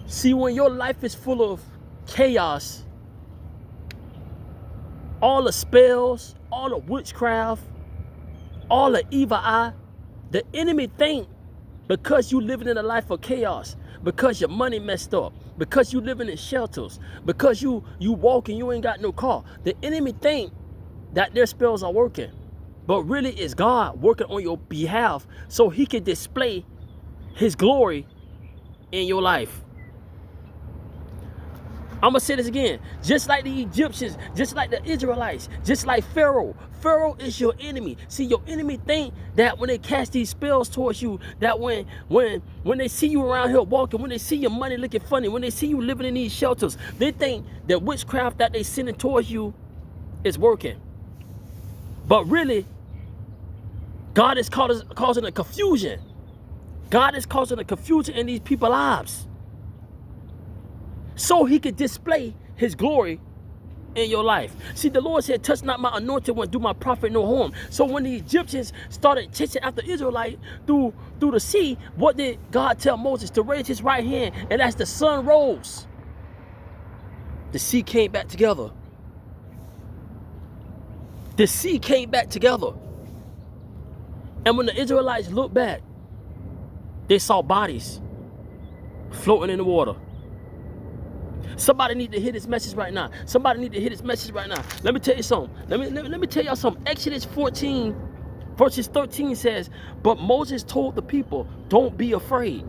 See, when your life is full of chaos, all the spells, all the witchcraft, all the evil eye, the enemy think because you living in a life of chaos, because your money messed up, because you living in shelters, because you walking, you ain't got no car, the enemy think that their spells are working. But really it's God working on your behalf so he can display his glory in your life. I'm going to say this again. Just like the Egyptians, just like the Israelites, just like Pharaoh. Pharaoh is your enemy. See, your enemy think that when they cast these spells towards you, that when they see you around here walking, when they see your money looking funny, when they see you living in these shelters, they think that witchcraft that they sending towards you is working. But really, God is causing a confusion. God is causing a confusion in these people's lives, so he could display his glory in your life. See, the Lord said, touch not my anointed one, do my prophet no harm. So when the Egyptians started chasing after Israelite through the sea, what did God tell Moses? To raise his right hand, and as the sun rose, the sea came back together. The sea came back together. And when the Israelites looked back, they saw bodies floating in the water. Somebody need to hear this message right now. Somebody need to hear this message right now. Let me tell you something. Let me tell y'all something. Exodus 14, verses 13 says, but Moses told the people, don't be afraid.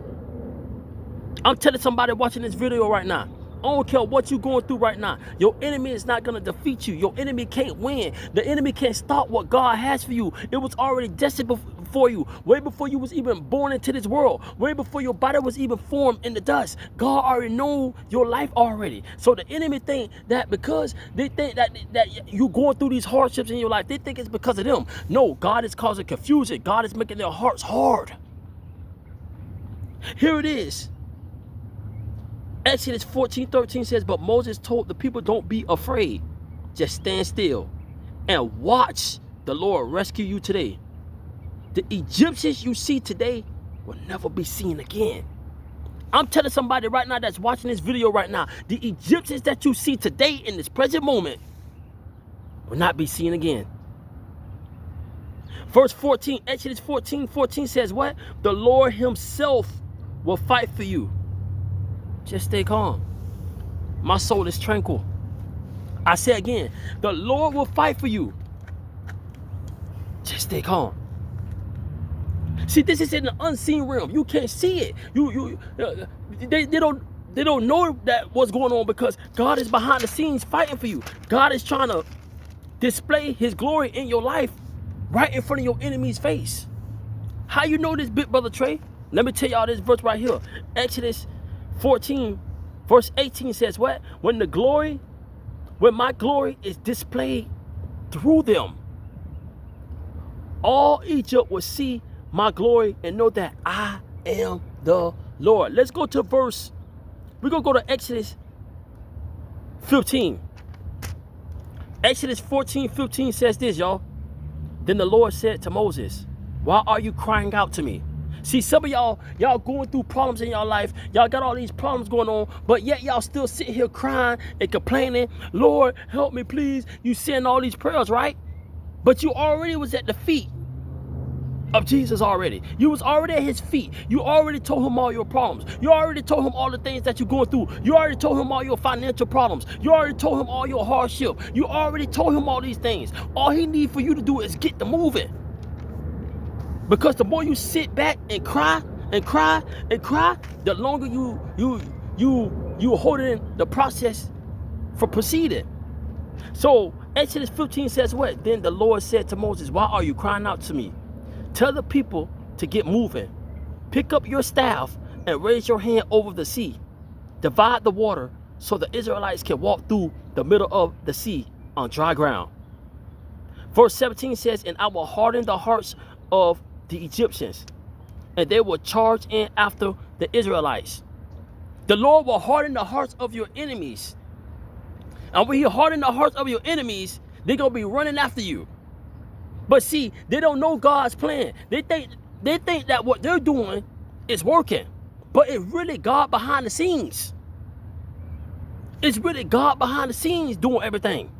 I'm telling somebody watching this video right now, I don't care what you're going through right now. Your enemy is not going to defeat you. Your enemy can't win. The enemy can't stop what God has for you. It was already destined for you. Way before you was even born into this world. Way before your body was even formed in the dust. God already know your life already. So the enemy think that because they think that you going through these hardships in your life, they think it's because of them. No, God is causing confusion. God is making their hearts hard. Here it is. Exodus 14:13 says, but Moses told the people, don't be afraid. Just stand still and watch the Lord rescue you today. The Egyptians you see today will never be seen again. I'm telling somebody right now that's watching this video right now, the Egyptians that you see today in this present moment will not be seen again. Verse 14, Exodus 14:14 says what? The Lord himself will fight for you. Just stay calm. My soul is tranquil. I say again, the Lord will fight for you. Just stay calm. See, this is in the unseen realm. You can't see it. They don't know that what's going on because God is behind the scenes fighting for you. God is trying to display his glory in your life right in front of your enemy's face. How you know this, big brother Trey? Let me tell y'all this verse right here. Exodus 14, verse 18 says what? When my glory is displayed through them, all Egypt will see my glory and know that I am the Lord. Let's go to verse, we're going to go to Exodus 15. Exodus 14:15 says this, y'all. Then the Lord said to Moses, why are you crying out to me? See, some of y'all going through problems in y'all life. Y'all got all these problems going on, but yet y'all still sitting here crying and complaining. Lord, help me, please. You saying all these prayers, right? But you already was at the feet of Jesus already. You was already at his feet. You already told him all your problems. You already told him all the things that you're going through. You already told him all your financial problems. You already told him all your hardship. You already told him all these things. All he needs for you to do is get to moving. Because the more you sit back and cry and cry and cry, the longer you holding the process for proceeding. So Exodus 15 says what? Then the Lord said to Moses, why are you crying out to me? Tell the people to get moving. Pick up your staff and raise your hand over the sea. Divide the water so the Israelites can walk through the middle of the sea on dry ground. Verse 17 says, and I will harden the hearts of the Egyptians, and they will charge in after the Israelites. The Lord will harden the hearts of your enemies. And when he harden the hearts of your enemies, they're going to be running after you. But see, they don't know God's plan. They think that what they're doing is working. But it's really God behind the scenes. It's really God behind the scenes doing everything.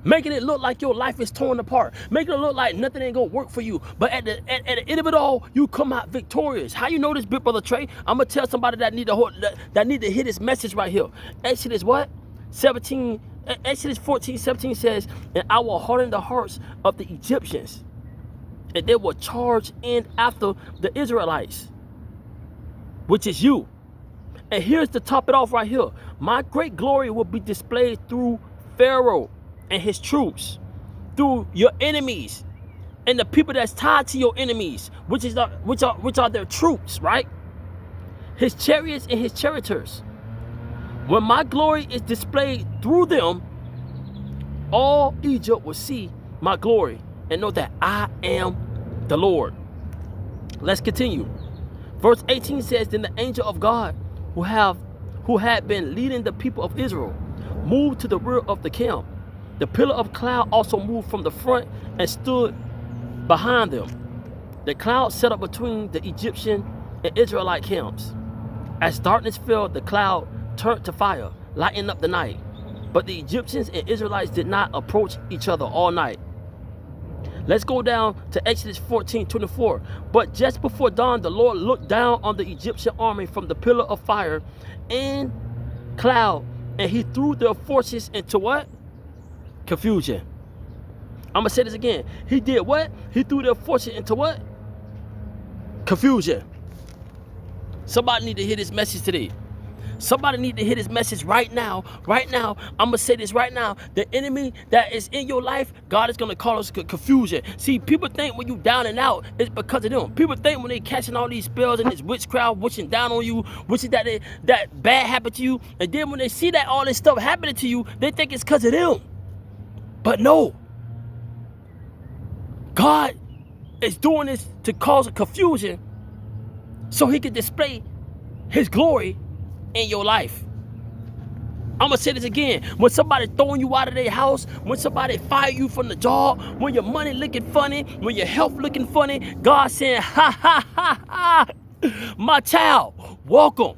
Making it look like your life is torn apart. Making it look like nothing ain't gonna work for you. But at the end of it all, you come out victorious. How you know this, big brother Trey? I'm gonna tell somebody that need to hear this message right here. Exodus what? 17. Exodus 14:17 says, "And I will harden the hearts of the Egyptians, and they will charge in after the Israelites," which is you. And here's to top it off right here. "My great glory will be displayed through Pharaoh and his troops, through your enemies and the people that's tied to your enemies, which are their troops, right? His chariots and his charioteers. When my glory is displayed through them, all Egypt will see my glory and know that I am the Lord." Let's continue. Verse 18 says, "Then the angel of God who had been leading the people of Israel moved to the rear of the camp. The pillar of cloud also moved from the front and stood behind them. The cloud set up between the Egyptian and Israelite camps. As darkness fell, the cloud turned to fire, lighting up the night. But the Egyptians and Israelites did not approach each other all night." Let's go down to Exodus 14:24. "But just before dawn, the Lord looked down on the Egyptian army from the pillar of fire and cloud, and he threw their forces into" what? "Confusion." I'm going to say this again. He did what? He threw their forces into what? Confusion. Somebody need to hear this message today. Somebody need to hear this message right now. Right now, I'm going to say this right now. The enemy that is in your life, God is going to call us confusion. See, people think when you down and out, it's because of them. People think when they catching all these spells and this witchcraft wishing down on you, wishing that bad happened to you. And then when they see that all this stuff happening to you, they think it's because of them. But no. God is doing this to cause a confusion so he can display his glory in your life. I'm gonna say this again. When somebody throwing you out of their house, when somebody fire you from the job, when your money looking funny, when your health looking funny, God saying, "Ha ha ha ha, my child, welcome.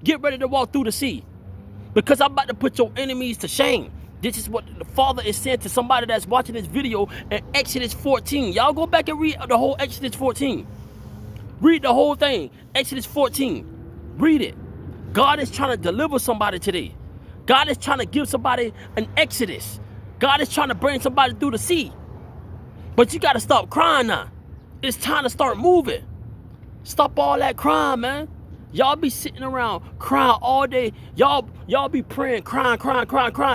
Get ready to walk through the sea, because I'm about to put your enemies to shame." This is what the Father is saying to somebody that's watching this video in Exodus 14. Y'all go back and read the whole Exodus 14. Read the whole thing. Exodus 14. Read it. God is trying to deliver somebody today. God is trying to give somebody an exodus. God is trying to bring somebody through the sea. But you got to stop crying now. It's time to start moving. Stop all that crying, man. Y'all be sitting around crying all day. Y'all be praying, crying.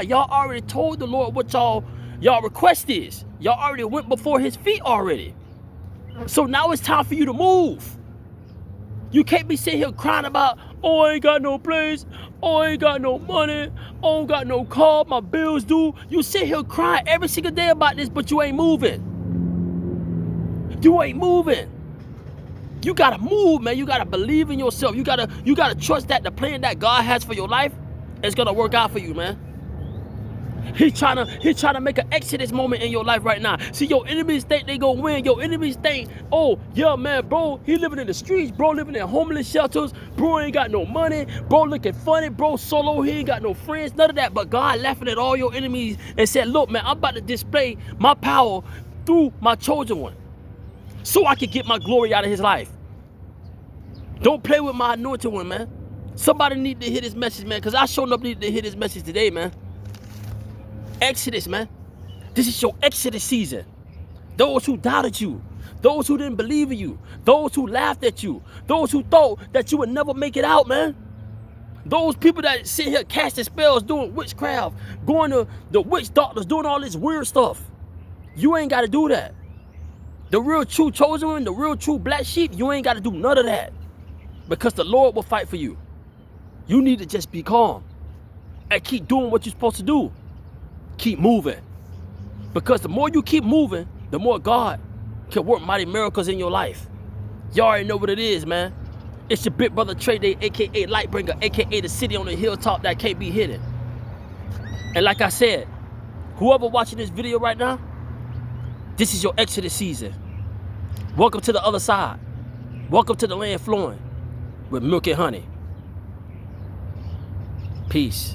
Y'all already told the Lord what y'all request is. Y'all already went before his feet already. So now it's time for you to move. You can't be sitting here crying about, "Oh, I ain't got no place. Oh, I ain't got no money. Oh, I ain't got no car. My bills due." You sit here crying every single day about this, but you ain't moving. You ain't moving. You gotta move, man. You gotta believe in yourself. You gotta trust that the plan that God has for your life is gonna work out for you, man. He's trying to make an exodus moment in your life right now. See, your enemies think they gonna win. Your enemies think, "Oh, yeah, man, bro, he living in the streets, bro, living in homeless shelters, bro ain't got no money, bro looking funny, bro solo, he ain't got no friends," none of that. But God laughing at all your enemies and said, "Look, man, I'm about to display my power through my chosen one, so I can get my glory out of his life." Don't play with my anointed one, man. Somebody need to hear this message, man, because I sure enough need to hear this message today, man. Exodus, man. This is your Exodus season. Those who doubted you, those who didn't believe in you, those who laughed at you, those who thought that you would never make it out, man. Those people that sit here casting spells, doing witchcraft, going to the witch doctors, doing all this weird stuff. You ain't got to do that. The real true chosen one, the real true black sheep, you ain't got to do none of that, because the Lord will fight for you. You need to just be calm and keep doing what you're supposed to do. Keep moving, because the more you keep moving, the more God can work mighty miracles in your life. You already know what it is, man. It's your big brother Trey Day, aka Lightbringer, aka the city on the hilltop that can't be hidden. And like I said, whoever watching this video right now, this is your Exodus season. Welcome to the other side. Welcome to the land flowing. with milk and honey. Peace.